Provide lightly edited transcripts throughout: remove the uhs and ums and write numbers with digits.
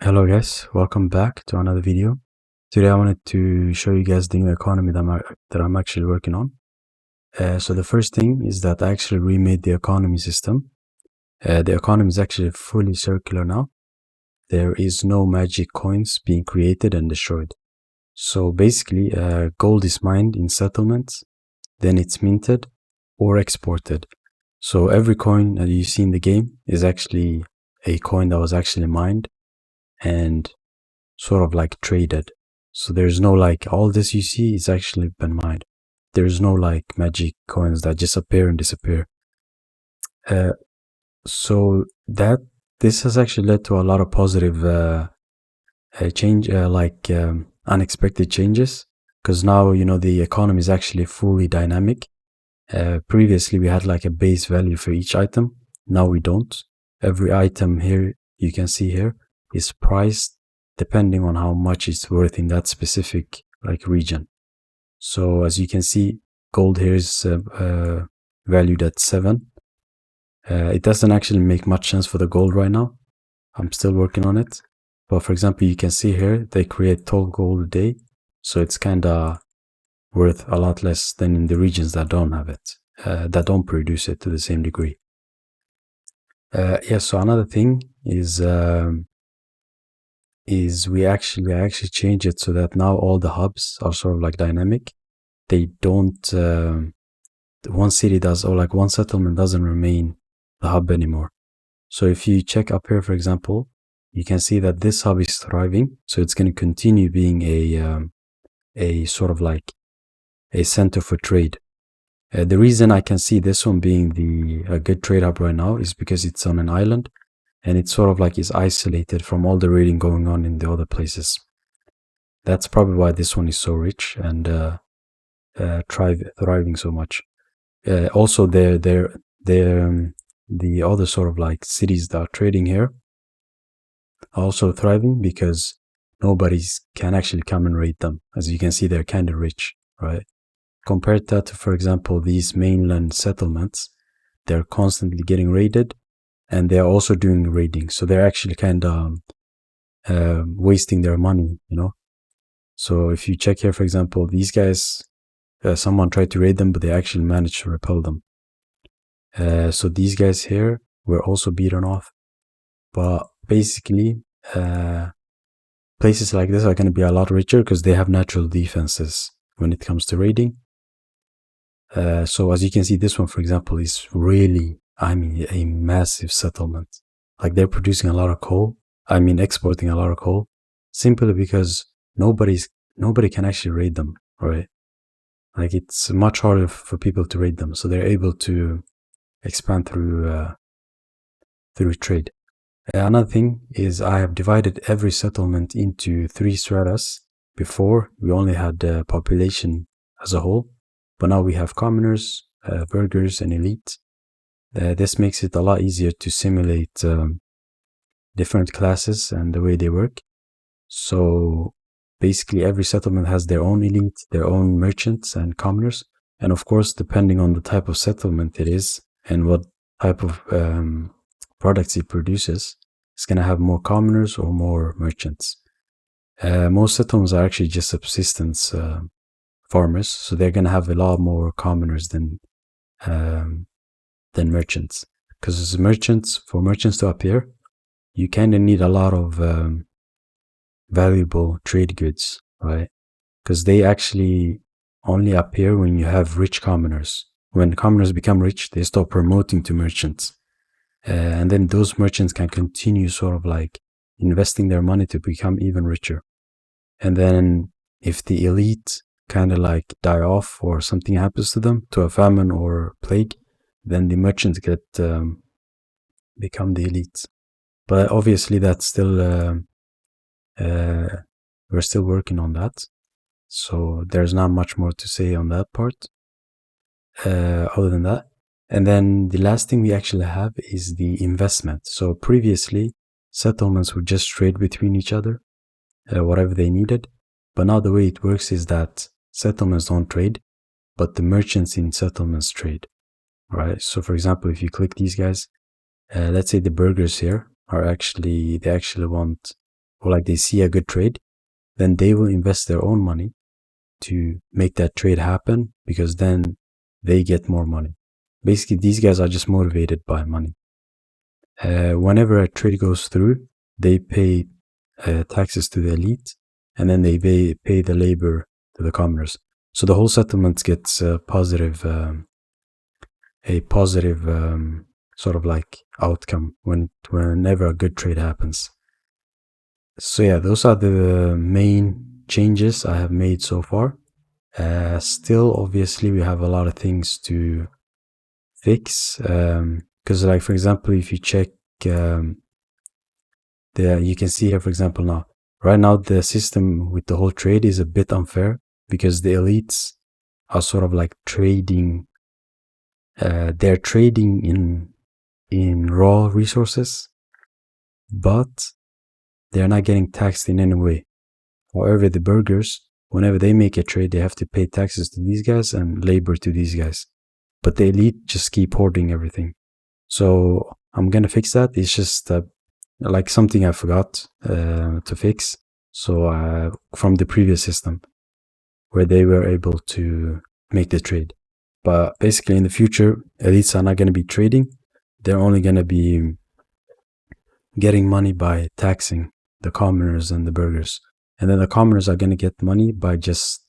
Hello guys, welcome back to another video. Today I wanted to show you guys the new economy that I'm actually working on. So the first thing is that I actually remade the economy system. The economy is actually fully circular now. There is no magic coins being created and destroyed. So basically, gold is mined in settlements, then it's minted or exported. So every coin that you see in the game is actually a coin that was actually mined and sort of like traded. So there's no like all this you see is actually been mined. There's no like magic coins that just appear and disappear. So this has actually led to a lot of positive unexpected changes, because now the economy is actually fully dynamic. Previously we had like a base value for each item. Now we don't. Every item here you can see here is priced depending on how much it's worth in that specific like region. So as you can see, gold here is valued at 7. It doesn't actually make much sense for the gold right now. I'm still working on it. But for example, you can see here they create 12 gold a day, so it's kind of worth a lot less than in the regions that don't have it, that don't produce it to the same degree. So another thing is I actually changed it so that now all the hubs are sort of like dynamic. They don't one city does, or like one settlement doesn't remain the hub anymore. So if you check up here, for example, you can see that this hub is thriving, so it's going to continue being a sort of like a center for trade. The reason I can see this one being a good trade hub right now is because it's on an island, and it's sort of like is isolated from all the raiding going on in the other places. That's probably why this one is so rich and thriving so much. Also, the other sort of like cities that are trading here are also thriving because nobody can actually come and raid them. As you can see, they're kind of rich, right? Compared that to, for example, these mainland settlements, they're constantly getting raided, and they're also doing raiding. So they're actually kind of wasting their money, So if you check here, for example, these guys, someone tried to raid them, but they actually managed to repel them. So these guys here were also beaten off. But basically, places like this are going to be a lot richer because they have natural defenses when it comes to raiding. So as you can see, this one, for example, is really, a massive settlement. Like they're producing a lot of coal. Exporting a lot of coal, simply because nobody can actually raid them, right? Like it's much harder for people to raid them, so they're able to expand through trade. Another thing is I have divided every settlement into 3 stratas. Before we only had population as a whole, but now we have commoners, burghers, and elite. This makes it a lot easier to simulate different classes and the way they work. So basically every settlement has their own elite, their own merchants and commoners, and of course depending on the type of settlement it is and what type of products it produces, it's going to have more commoners or more merchants. Most settlements are actually just subsistence farmers, so they're going to have a lot more commoners than merchants. Because for merchants to appear, you kind of need a lot of valuable trade goods, right? Because they actually only appear when you have rich commoners. When commoners become rich, they start promoting to merchants. And then those merchants can continue sort of like investing their money to become even richer. And then if the elite kind of like die off or something happens to them, to a famine or plague, then the merchants become the elites. But obviously that's still we're still working on that, so there's not much more to say on that part other than that. And then the last thing we actually have is the investment. So previously settlements would just trade between each other whatever they needed, but now the way it works is that settlements don't trade, but the merchants in settlements trade, right? So for example, if you click these guys, let's say the burghers here are they actually want or like they see a good trade, then they will invest their own money to make that trade happen, because then they get more money. Basically, these guys are just motivated by money. Whenever a trade goes through, they pay taxes to the elite, and then they pay the labor to the commoners. So the whole settlement gets a positive sort of like outcome whenever a good trade happens. So yeah, those are the main changes I have made so far. Still, obviously, we have a lot of things to fix, because like, for example, if you check you can see here, for example, right now the system with the whole trade is a bit unfair, because the elites are sort of like trading, they're trading in raw resources, but they're not getting taxed in any way. However, the burghers, whenever they make a trade, they have to pay taxes to these guys and labor to these guys. But the elite just keep hoarding everything. So I'm gonna fix that. It's just like something I forgot to fix. So from the previous system, where they were able to make the trade. But basically, in the future, elites are not going to be trading. They're only going to be getting money by taxing the commoners and the burghers. And then the commoners are going to get money by just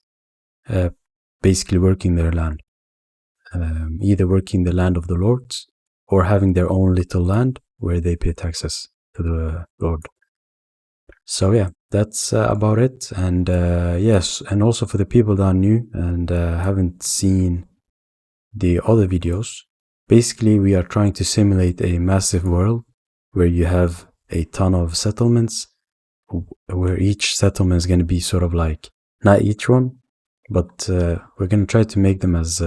basically working their land. Either working the land of the lords, or having their own little land where they pay taxes to the lord. So yeah, that's about it. And yes, and also for the people that are new and haven't seen the other videos, basically we are trying to simulate a massive world where you have a ton of settlements, where each settlement is going to be sort of like, not each one, but we're going to try to make them as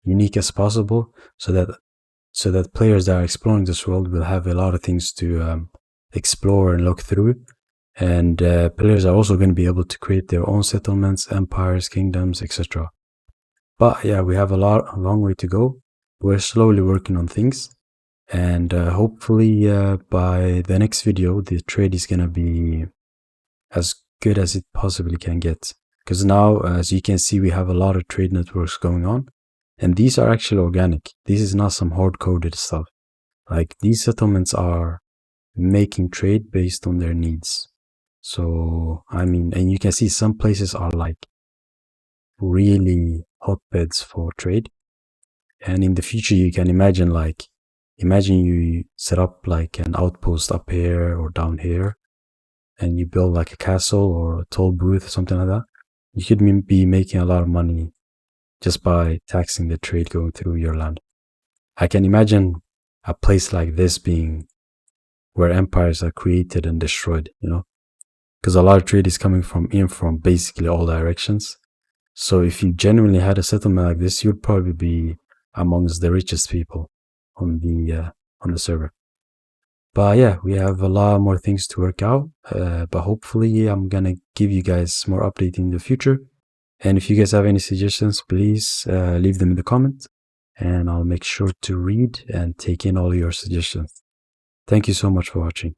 unique as possible, so that players that are exploring this world will have a lot of things to explore and look through. And players are also going to be able to create their own settlements, empires, kingdoms, etc. But yeah, we have a long way to go. We're slowly working on things, and hopefully by the next video, the trade is going to be as good as it possibly can get. Because now, as you can see, we have a lot of trade networks going on, and these are actually organic. This is not some hard-coded stuff. Like, these settlements are making trade based on their needs. So, I mean, and you can see some places are like really hotbeds for trade. And in the future, you can imagine you set up like an outpost up here or down here, and you build like a castle or a toll booth or something like that. You could be making a lot of money just by taxing the trade going through your land. I can imagine a place like this being where empires are created and destroyed, you know, because a lot of trade is coming from basically all directions. So if you genuinely had a settlement like this, you'd probably be amongst the richest people on the server. But yeah, we have a lot more things to work out, but hopefully I'm gonna give you guys more update in the future. And if you guys have any suggestions, please leave them in the comments, and I'll make sure to read and take in all your suggestions. Thank you so much for watching.